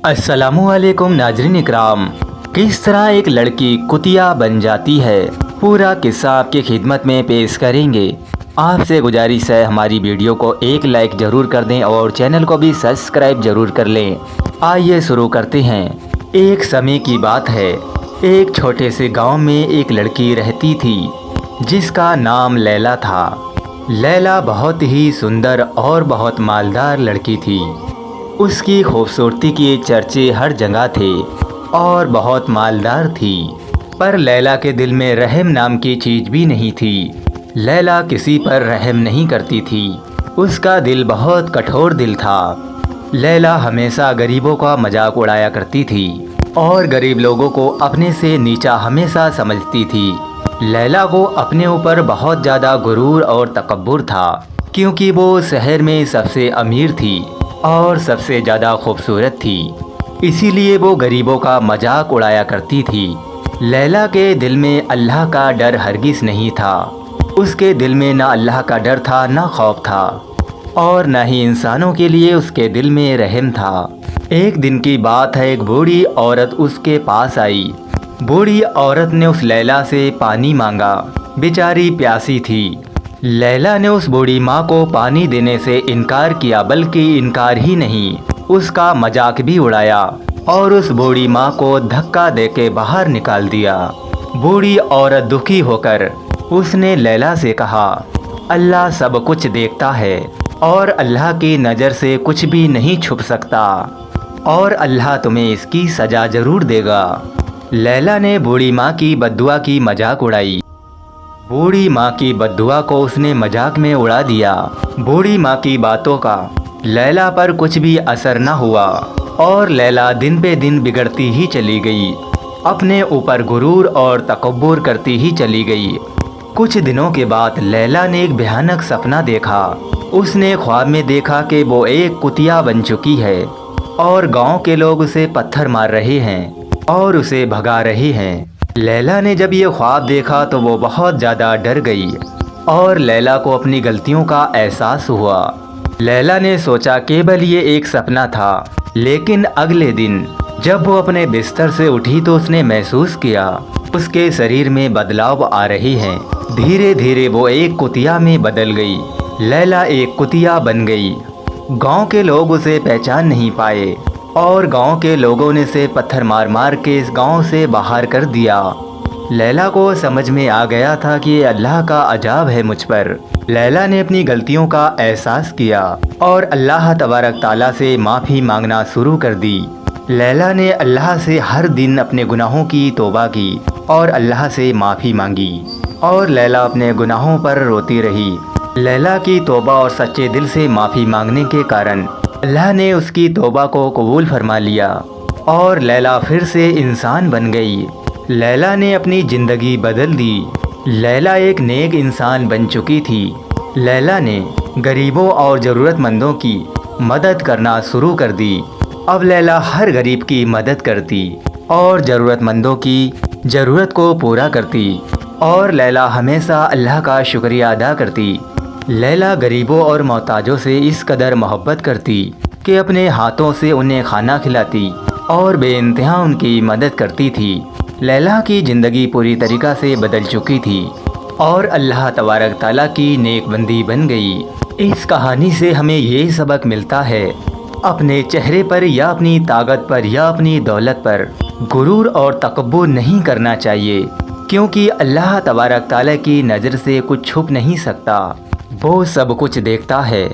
अस्सलामुअलैकुम नाजरीन इकराम। किस तरह एक लड़की कुतिया बन जाती है, पूरा किस्सा आपकी खिदमत में पेश करेंगे। आपसे गुजारिश है हमारी वीडियो को एक लाइक ज़रूर कर दें और चैनल को भी सब्सक्राइब ज़रूर कर लें। आइए शुरू करते हैं। एक समय की बात है, एक छोटे से गांव में एक लड़की रहती थी जिसका नाम लैला था। लैला बहुत ही सुंदर और बहुत मालदार लड़की थी। उसकी खूबसूरती के चर्चे हर जगह थे और बहुत मालदार थी। पर लैला के दिल में रहम नाम की चीज़ भी नहीं थी। लैला किसी पर रहम नहीं करती थी। उसका दिल बहुत कठोर दिल था। लैला हमेशा गरीबों का मजाक उड़ाया करती थी और गरीब लोगों को अपने से नीचा हमेशा समझती थी। लैला को अपने ऊपर बहुत ज़्यादा गुरूर और तकब्बुर था, क्योंकि वो शहर में सबसे अमीर थी और सबसे ज़्यादा खूबसूरत थी। इसीलिए वो गरीबों का मजाक उड़ाया करती थी। लैला के दिल में अल्लाह का डर हरगिज़ नहीं था। उसके दिल में ना अल्लाह का डर था, ना खौफ था, और न ही इंसानों के लिए उसके दिल में रहम था। एक दिन की बात है, एक बूढ़ी औरत उसके पास आई। बूढ़ी औरत ने उस लैला से पानी मांगा। बेचारी प्यासी थी। लैला ने उस बूढ़ी माँ को पानी देने से इनकार किया, बल्कि इनकार ही नहीं, उसका मजाक भी उड़ाया और उस बूढ़ी माँ को धक्का देके बाहर निकाल दिया। बूढ़ी औरत दुखी होकर उसने लैला से कहा, अल्लाह सब कुछ देखता है और अल्लाह की नज़र से कुछ भी नहीं छुप सकता और अल्लाह तुम्हें इसकी सज़ा ज़रूर देगा। लैला ने बूढ़ी माँ की बद्दुआ की मजाक उड़ाई। बूढ़ी माँ की बद्दुआ को उसने मजाक में उड़ा दिया। बूढ़ी माँ की बातों का लैला पर कुछ भी असर न हुआ और लैला दिन पे दिन बिगड़ती ही चली गई। अपने ऊपर गुरूर और तकब्बुर करती ही चली गई। कुछ दिनों के बाद लैला ने एक भयानक सपना देखा। उसने ख्वाब में देखा कि वो एक कुतिया बन चुकी है और गांव के लोग उसे पत्थर मार रहे हैं और उसे भगा रहे हैं। लैला ने जब ये ख्वाब देखा तो वो बहुत ज़्यादा डर गई और लैला को अपनी गलतियों का एहसास हुआ। लैला ने सोचा केवल ये एक सपना था, लेकिन अगले दिन जब वो अपने बिस्तर से उठी तो उसने महसूस किया उसके शरीर में बदलाव आ रहे हैं। धीरे धीरे वो एक कुतिया में बदल गई। लैला एक कुतिया बन गई। गांव के लोग उसे पहचान नहीं पाए और गांव के लोगों ने उसे पत्थर मार मार के इस गांव से बाहर कर दिया। लैला को समझ में आ गया था कि ये अल्लाह का अजाब है मुझ पर। लैला ने अपनी गलतियों का एहसास किया और अल्लाह तबारक ताला से माफ़ी मांगना शुरू कर दी। लैला ने अल्लाह से हर दिन अपने गुनाहों की तौबा की और अल्लाह से माफ़ी मांगी और लैला अपने गुनाहों पर रोती रही। लैला की तौबा और सच्चे दिल से माफ़ी मांगने के कारण अल्लाह ने उसकी तौबा को कबूल फरमा लिया और लैला फिर से इंसान बन गई। लैला ने अपनी ज़िंदगी बदल दी। लैला एक नेक इंसान बन चुकी थी। लैला ने गरीबों और ज़रूरतमंदों की मदद करना शुरू कर दी। अब लैला हर गरीब की मदद करती और ज़रूरतमंदों की ज़रूरत को पूरा करती और लैला हमेशा अल्लाह का शुक्रिया अदा करती। लैला गरीबों और मोहताजों से इस कदर मोहब्बत करती कि अपने हाथों से उन्हें खाना खिलाती और बेइंतहा उनकी मदद करती थी। लैला की ज़िंदगी पूरी तरीक़ा से बदल चुकी थी और अल्लाह तबारक ताला की नेक बंदी बन गई। इस कहानी से हमें ये सबक मिलता है, अपने चेहरे पर या अपनी ताकत पर या अपनी दौलत पर गुरूर और तकब्बुर नहीं करना चाहिए, क्योंकि अल्लाह तबारक ताला की नज़र से कुछ छुप नहीं सकता। वो सब कुछ देखता है।